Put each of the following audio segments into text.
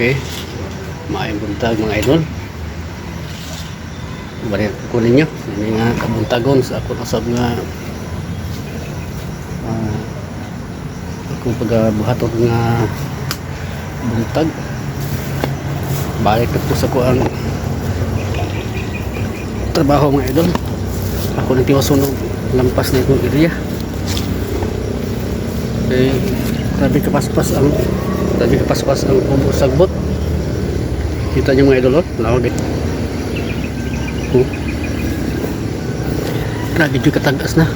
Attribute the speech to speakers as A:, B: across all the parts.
A: Okay. Maayong buntag mga idol. Balik ko ninyo. Ini nga kabuntagon sa ako nasab nga ako pagabuhaton nga buntag. Balik ko sa ko ang trabaho mga idol. Ako nang tiwasunog lampas na itong area. Okay. Grabe kapaspas ang sagbot. Kita nyo mga idol, lawag eh. Grabe dito katagas na.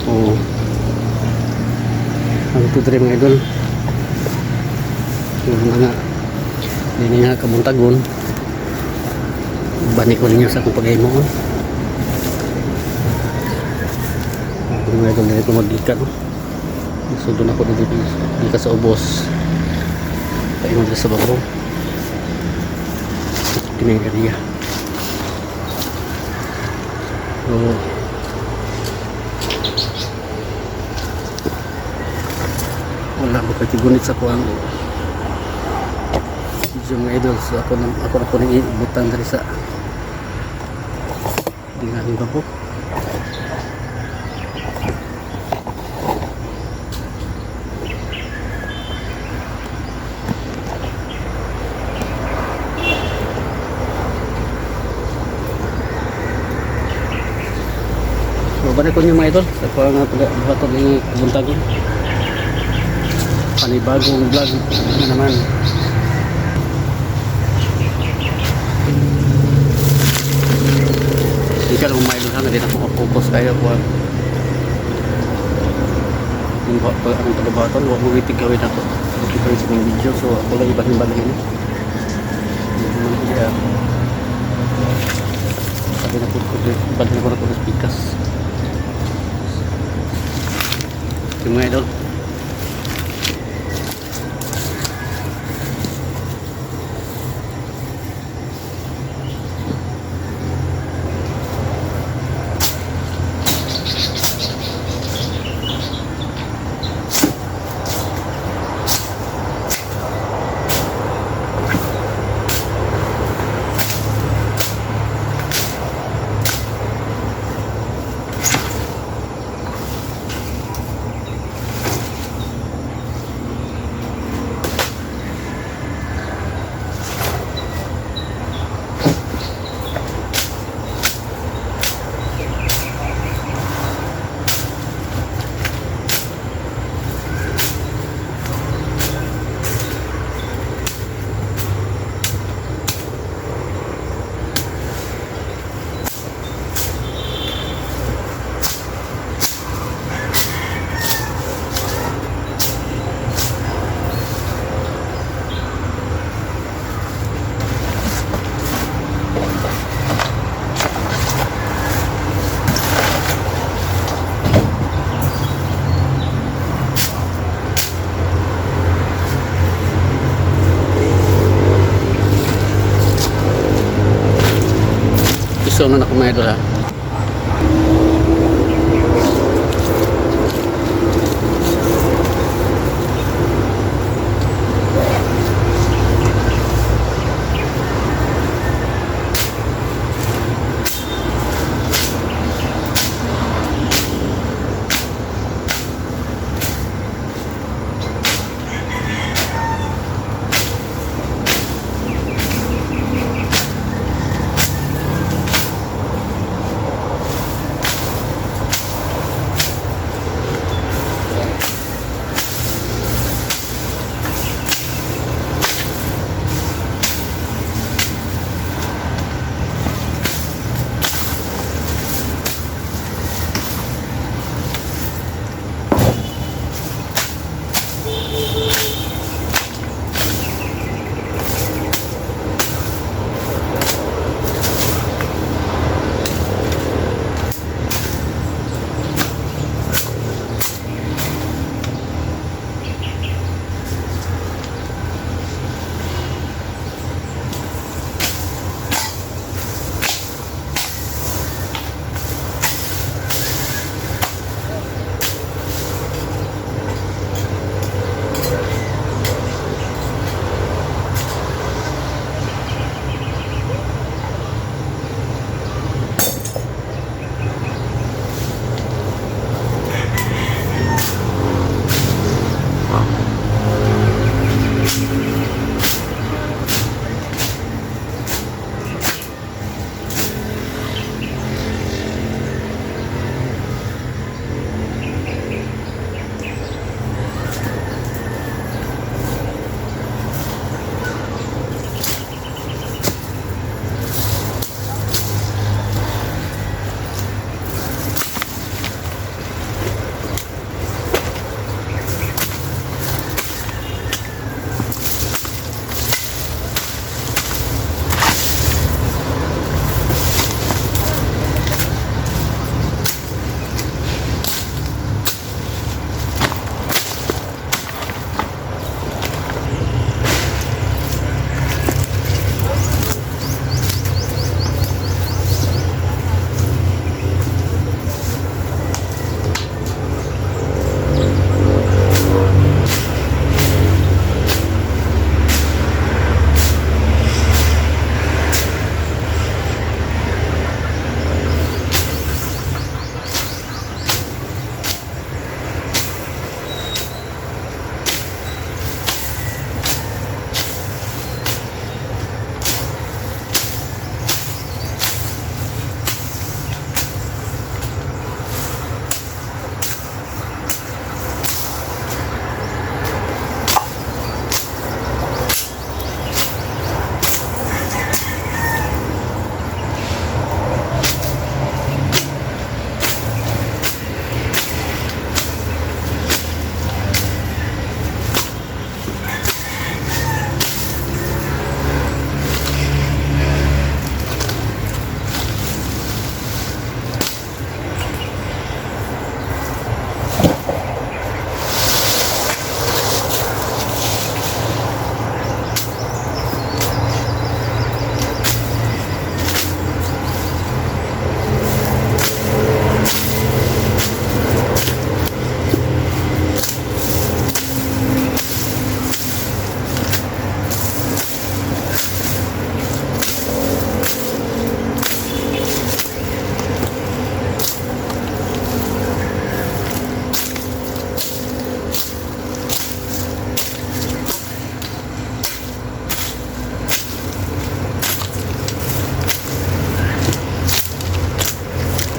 A: Ang putri mga idol. Yung mga hindi nga kamuntagon. Bani ko ninyo sa akong pag-imo. Mga idol na ito mag-ikan. So doon ako dito sa ubos. Paingon sa bagong kinay area. So wala ko katigunit sa kuang yung idol. So ako na ibutan dari sa dingaling ba po. Balik ko nyo mga idol sa pag-bato ng kabuntagon. Panibagong vlog naman. Hindi ka lang mga idol sana. Hindi na po focus kayo po ang pag-bato. Huwag mo itig gawin ako. Hindi ko rin sa mga video. So ako lang iba't iba lang yun. Sabi na po iba't iba na po ng speakers. Mga idol. So na ako mga idol ha.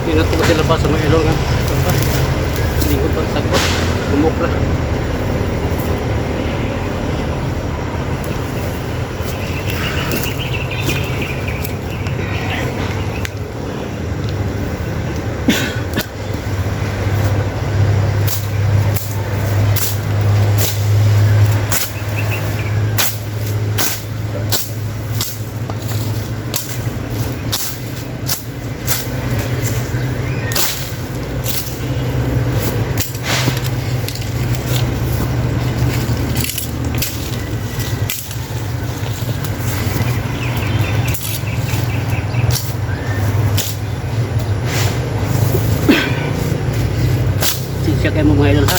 A: Ingat ko ba sila pa sa mga ilong nga? Hindi ko pa takot. Bumukla. Siya kayo mga idol ha.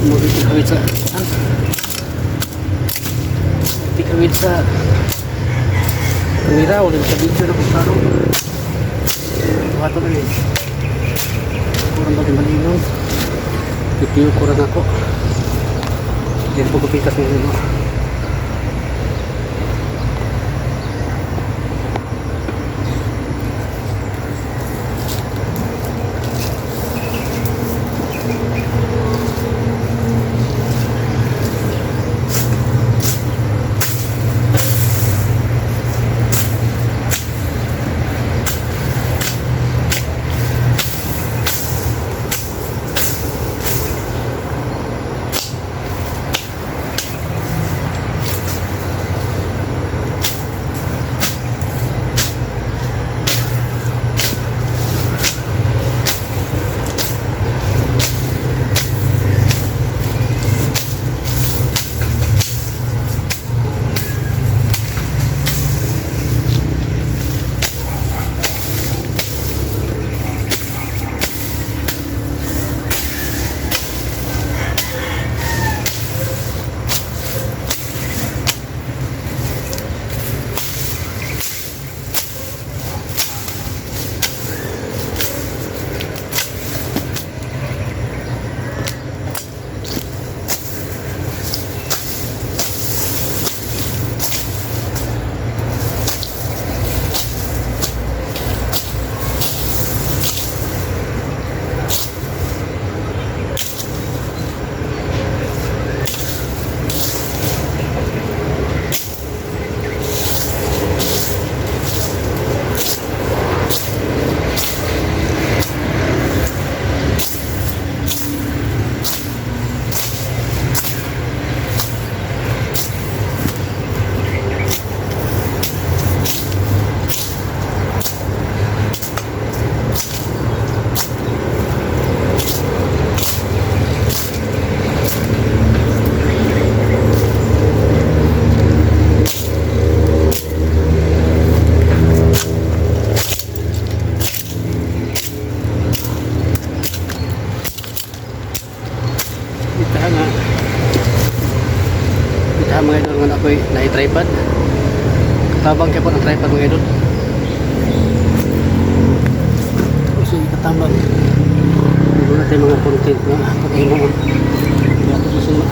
A: Magkikawit sa magkikawit sa kamera o sa video na kung paano wato na yun kurang bagay malinaw video kurang ako hindi po kapitas mo rin mga idol nga ako'y na-tripod. Katabang kaya po ng tripod mga idol. Kasi katabang. Hindi natin mga content na pag-imo. Hindi natin masama.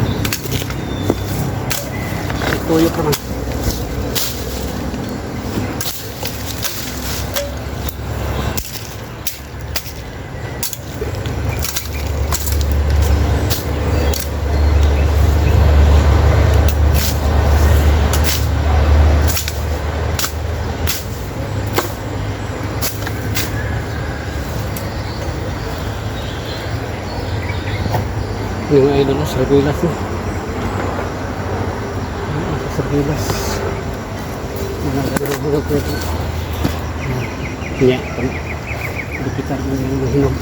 A: Tuyo pa man. Yung mga idol sa sarbilas no. Sa sarbilas. Mga pwede. Nya. Dikitar mo yung hinog.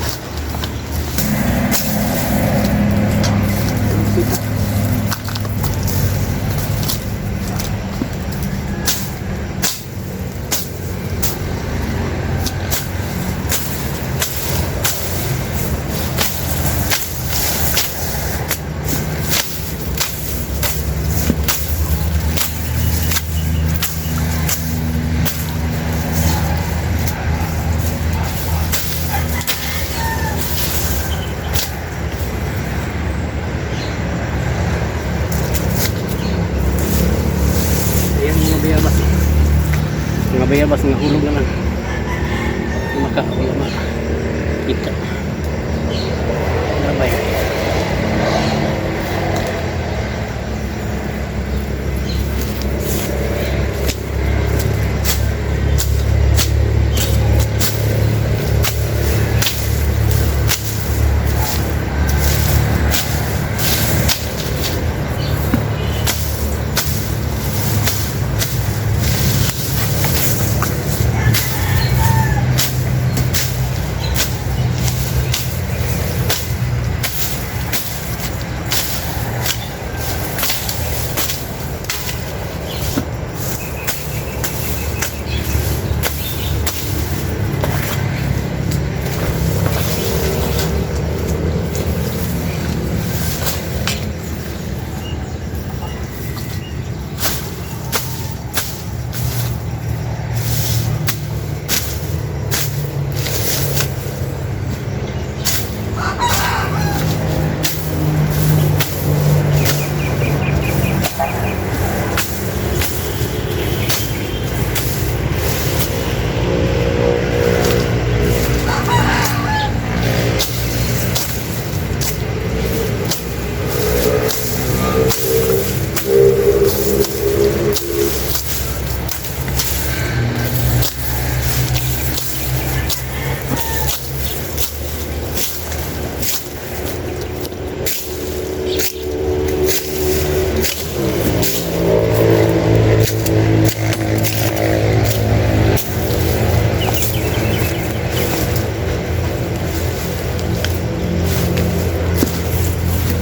A: Mga bayabas nga hulog naman makakawala kita nabay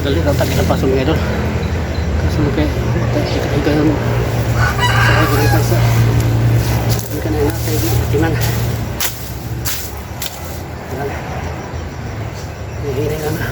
A: dali daw tagi na pasok mga idol kasi mo kayo ikaw sa ganito sa hindi ka na nasa itiman hihirin lang na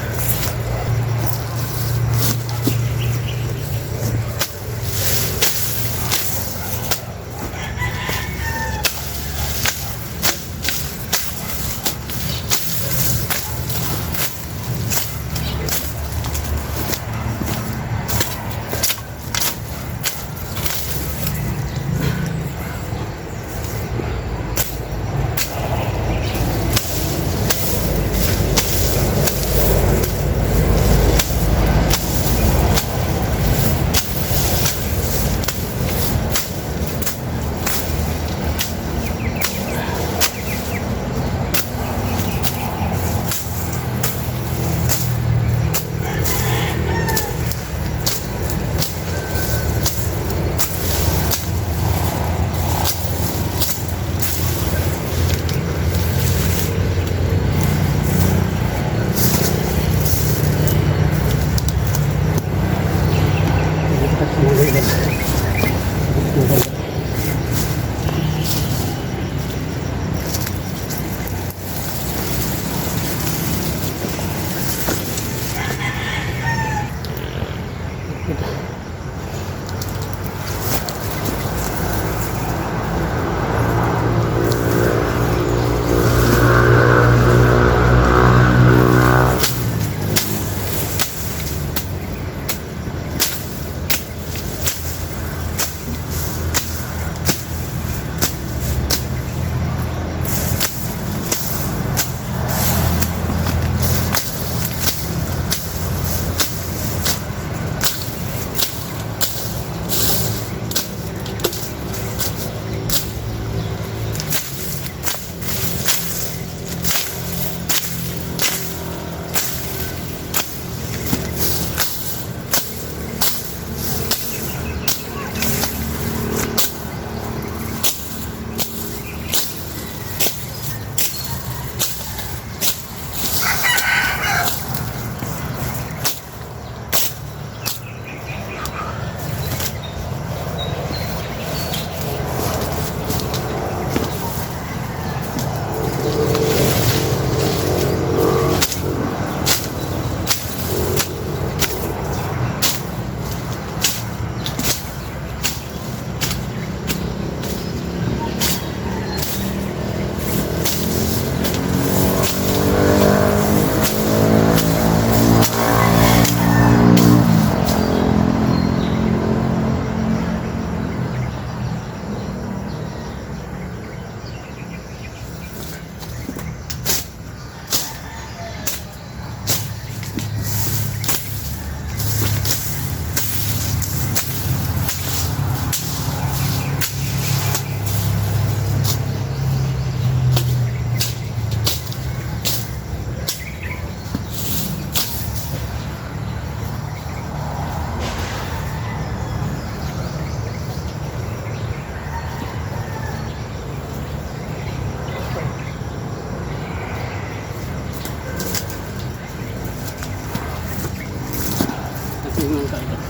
A: yung mga kaidol.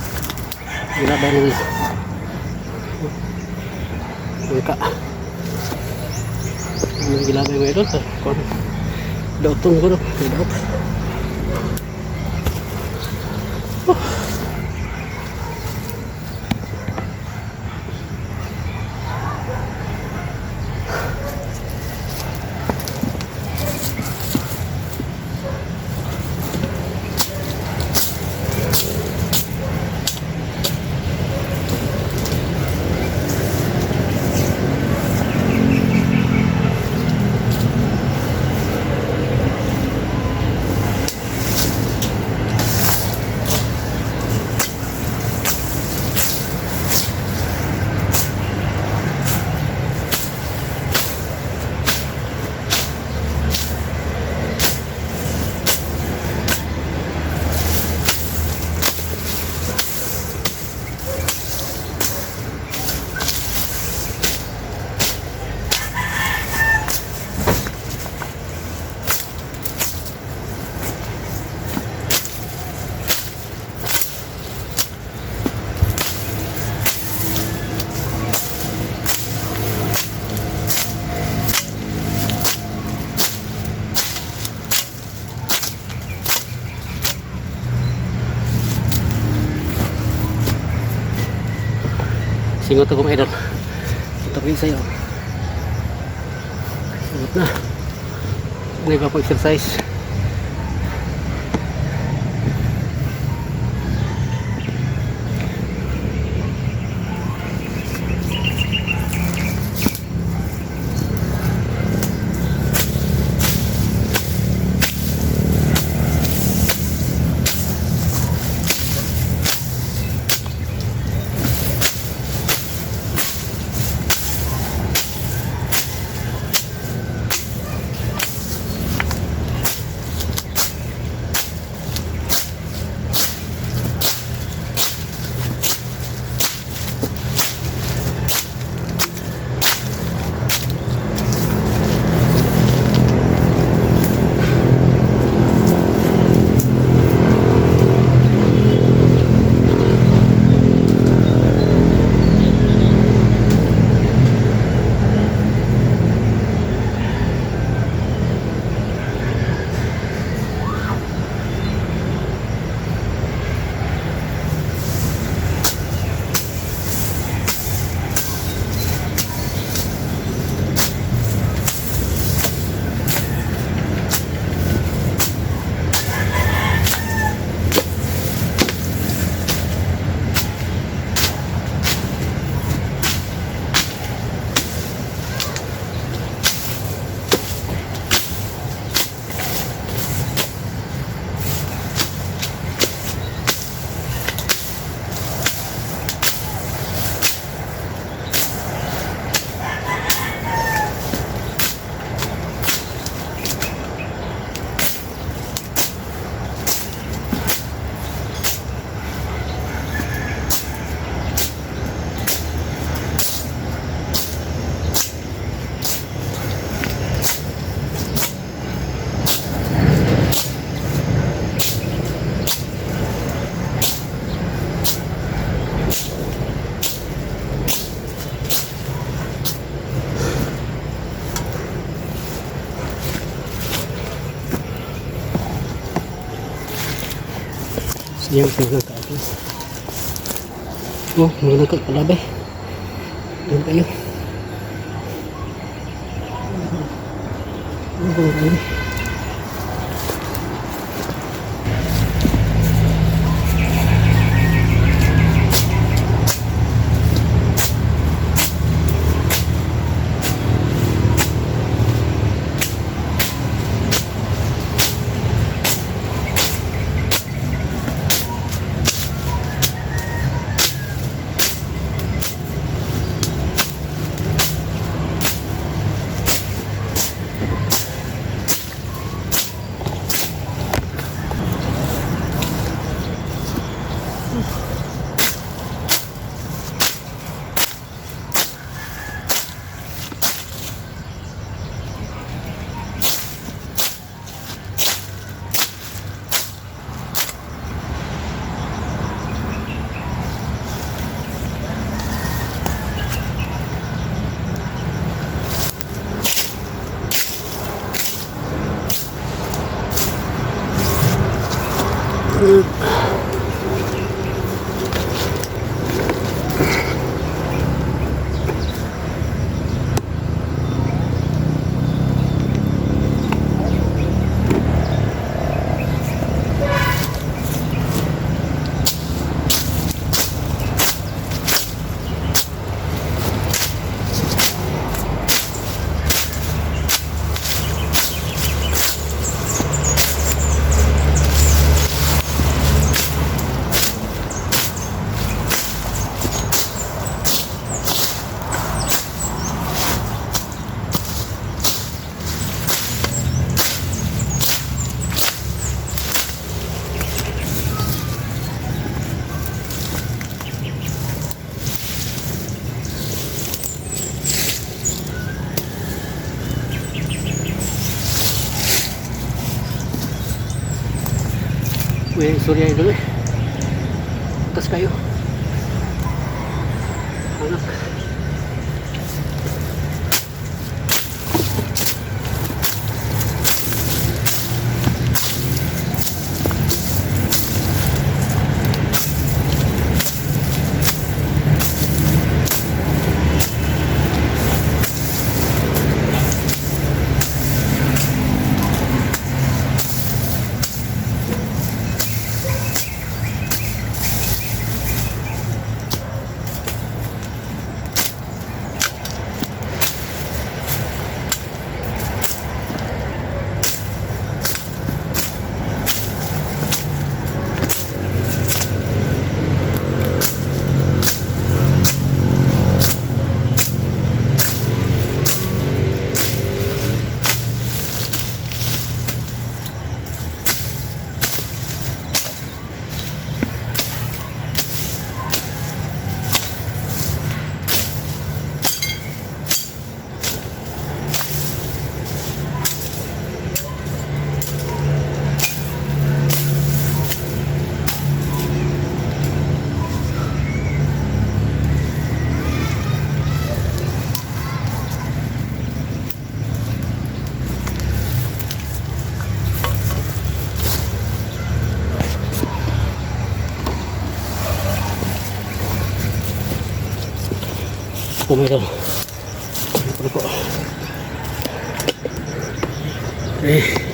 A: Gilabay ng angka. Ang gilabay mga idol. Dautong ko. Daut. Singot ako mga idol. Ito ko yung sayo. Singot na. Hindi pa po exercise. Yang mga kaidol. Oh, mga nagkakalabi. Doon kayo. Uy, sorry idol eh. Butas kayo. Anak. Pumiro. Ano po? Eh.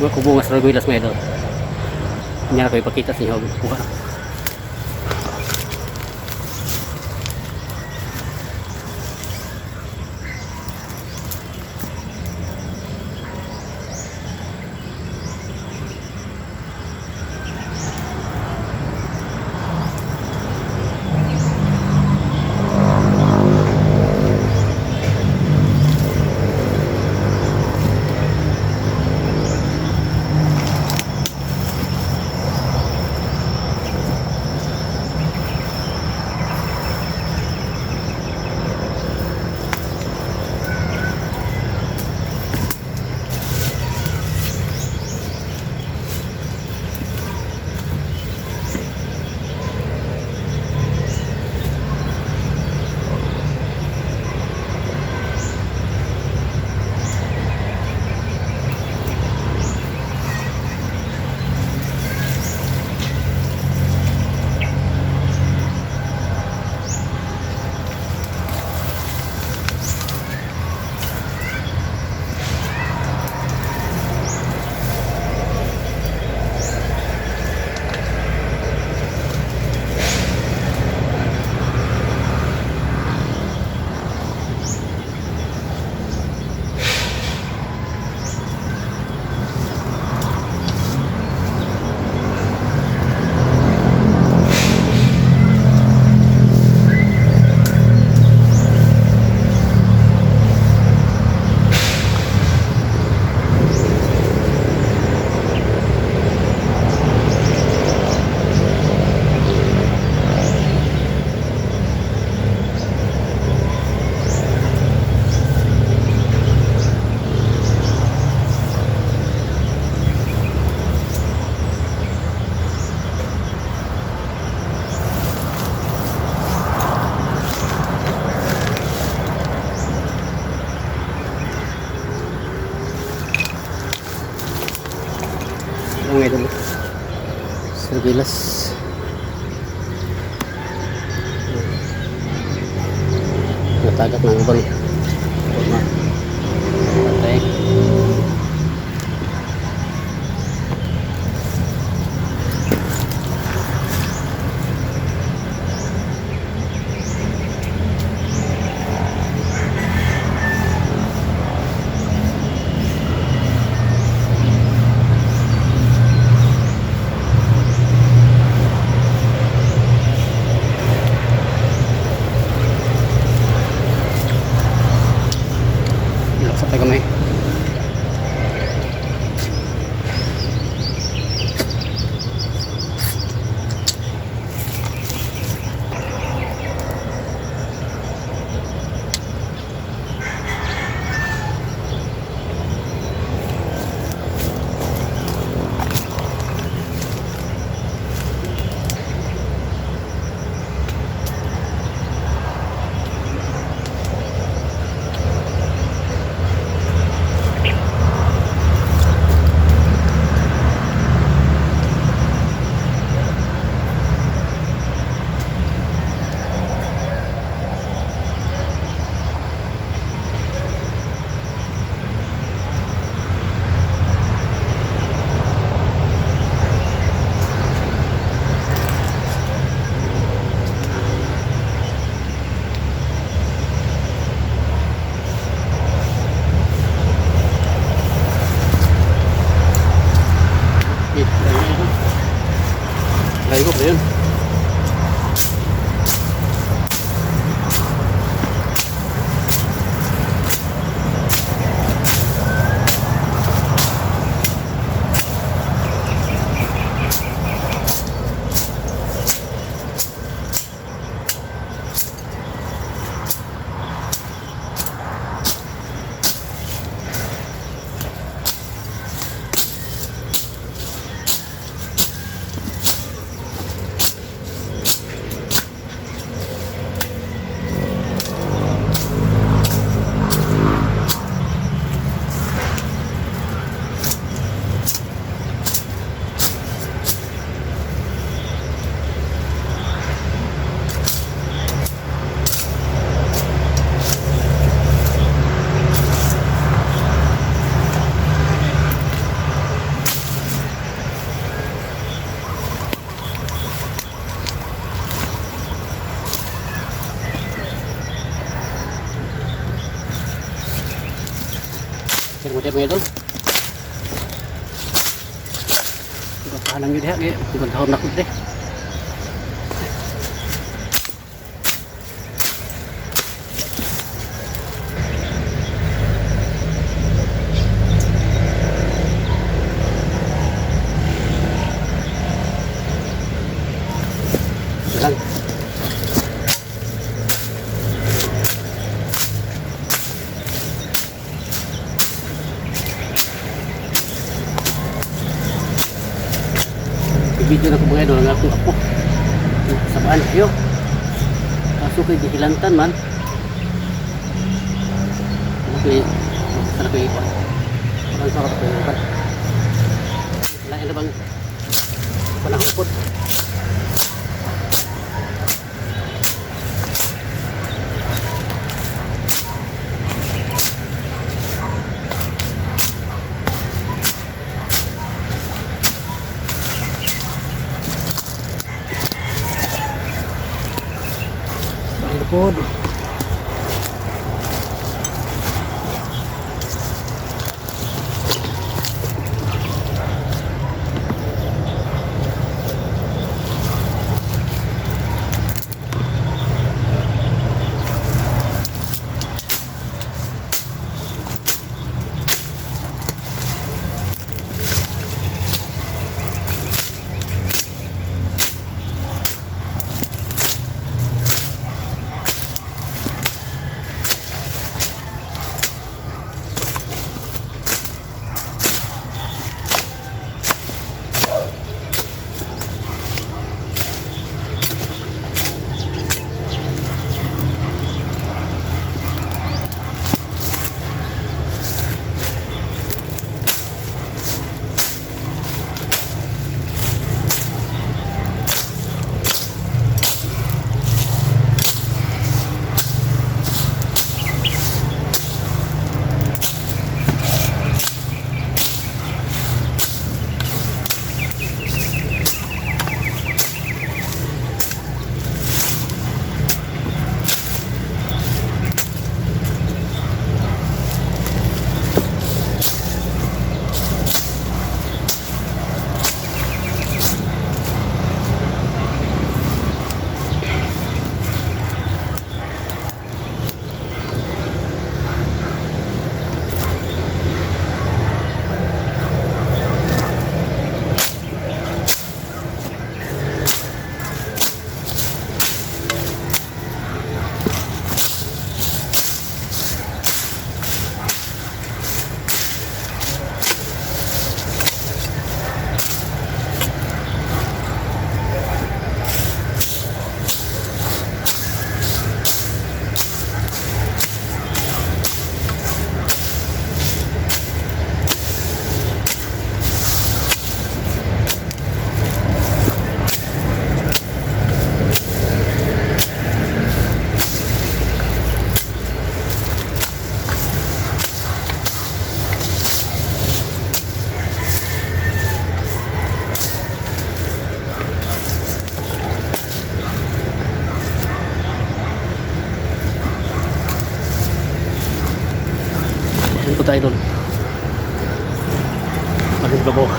A: Mga kubungas Raguilas mga idol. Hindi na ko ipakita sa inyo. Kuha. mga idol. Sardilas. Natagak ng ibang forma. Patay. Sampai kami. Layo ko pa yun. Kemudian mga idol, pahalang yun diha, ibang tahon na ko deh. Jalan. Video na ko mga idol ang ako sabaan kayo kaso kay dihilantan man okay sarap kayo ipon parang sarap kayo ipon lain na bang panahon po pod. tayo doon. Maling babo.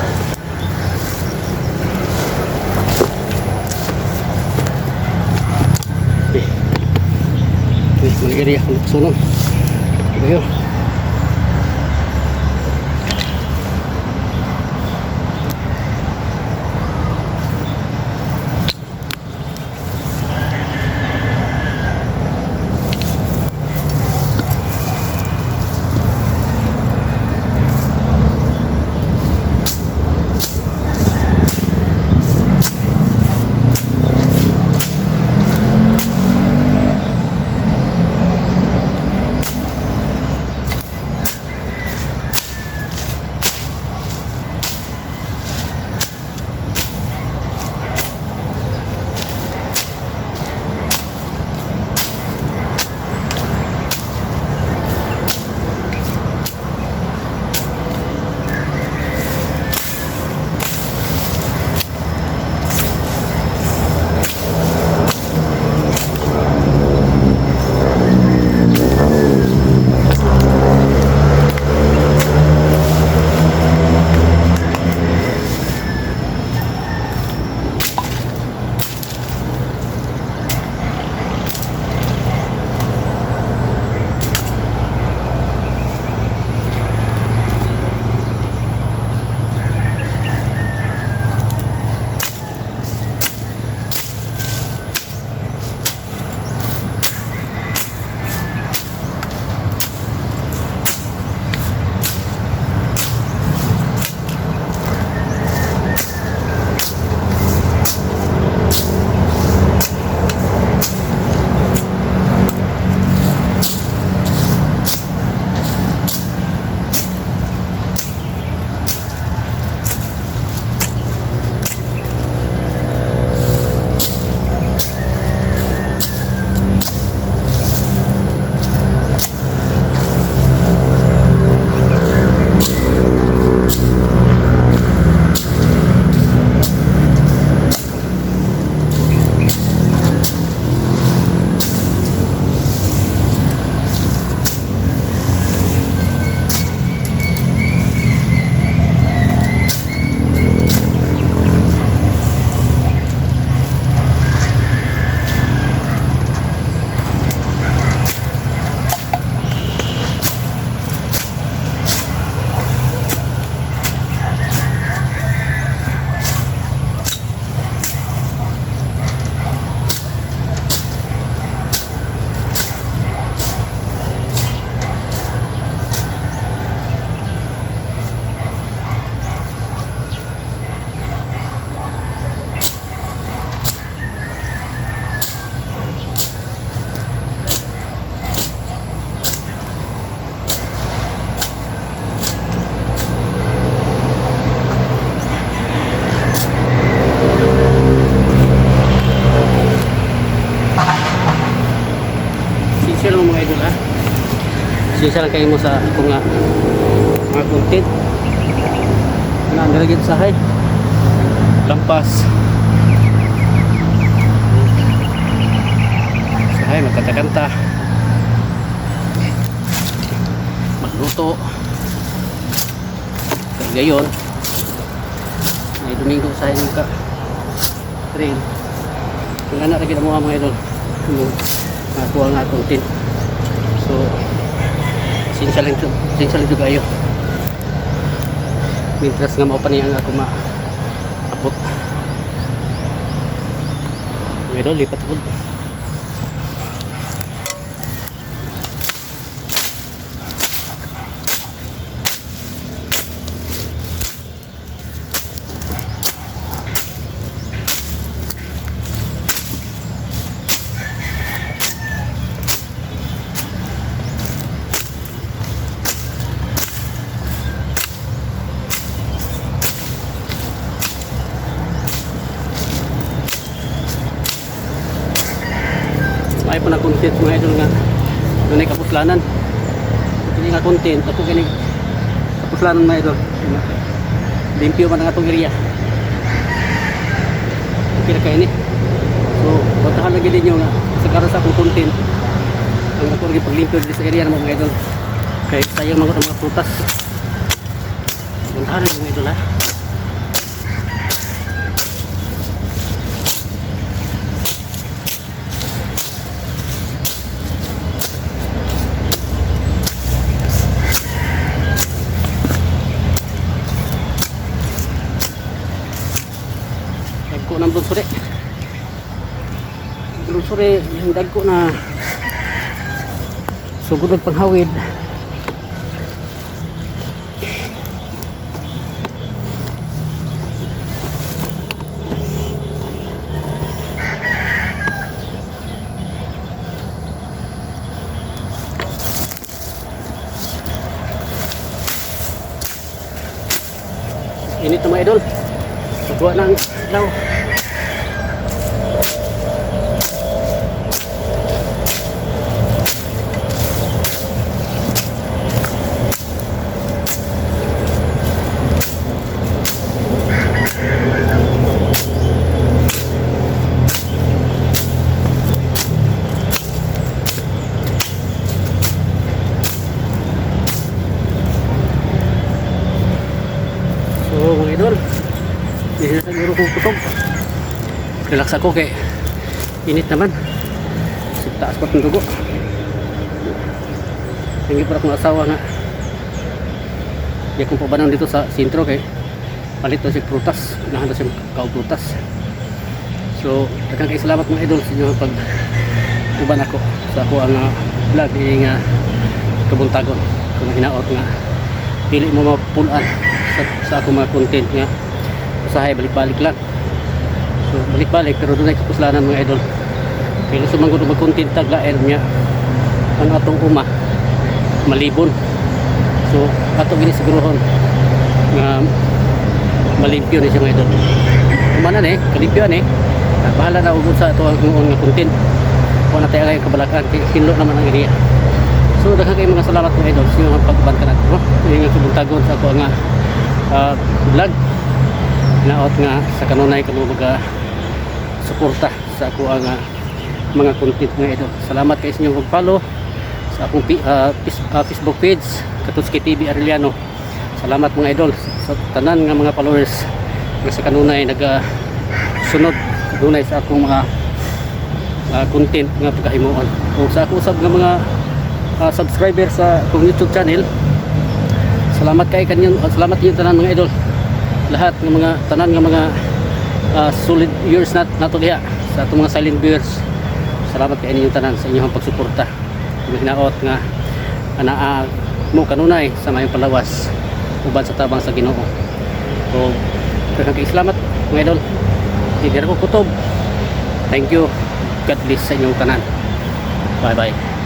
A: Okay. Okay, maligari ako nagsunod. Ito yun. Siya lang mga idol ha. Siya lang kayo mo sa akong mga content. Na nilagit sa hay. Lampas. Sa hay magkanta-kanta. Magluto. Gayon. May Domingo sa hay ka. Train. Kung na rin mo mga idol. Nakuha nga content. So sinsya lang juga ayo. Mintras nga mao pa niya nga ako maabot. Pero lipat po. Ay po na content mga idol nga dunay kapuslanan. Kini nga content ako kini kapuslanan mga idol. Limpyo man ang atong area. Kira kay ni. So batahan lagi din yung sa karon sa akong content. Ang ako rin paglimpyo dito sa area ng mga idol. kaya sayang mga prutas. Puntahan yung mga idol ha. Dagko ng blunsure. Blunsure yung dagko na sugod ng panghawid. Init na mga idol. Pagkuha ng ilaw. So mga idol, hindi na siguro kong kutog. Relax ako kay init naman. Taas pa ng dugo. Hindi pa akong asawa nga. Hindi akong pabanang dito sa sentro kay palit na siya prutas. Nahanda siya kao prutas. So, daghang kay salamat mga idol sa inyo pag uban ako sa ako ang vlog nga kabuntagon. Kung hinaot nga pili mo mapulaan sa ako mga content nga usahay balik-balik lang. So balik-balik pero doon ay kapuslanan mga idol. Kaya sumangod mag content taglaer niya ang atong uma malibon. So ato gini sigurohon nga malimpyo ni siya mga idol. Kumanan kalimpyo bahala na ugod sa ato ang nga content. Kung na tayo kabalakan kay hinlo naman ang area. So daghang kay mga salamat mga idol sa inyong pagkuban kanako no. Yung kabuntagon sa ako nga vlog naot nga sa kanunay kamo mga suporta sa ako ang mga content nga idol. Salamat kay sa inyong pag-follow sa akong Facebook page Katutski TV Arellano. Salamat mga idol sa tanan nga mga followers nga sa kanunay sunod kanunay sa akong mga content nga pagkahimuon. O sa ako usab nga mga subscriber sa akong YouTube channel. Salamat kay kanyo, salamat yung tanan mga idol. Lahat ng mga tanan nga mga solid viewers nato diha sa atong mga silent viewers. Salamat kay inyong tanan sa inyong pagsuporta. Hinaot nga anaa mo kanunay sa mayong palawas uban sa tabang sa Ginoo. So, kay salamat mga idol. Hindi ko kutob. Thank you. God bless sa inyong tanan. Bye bye.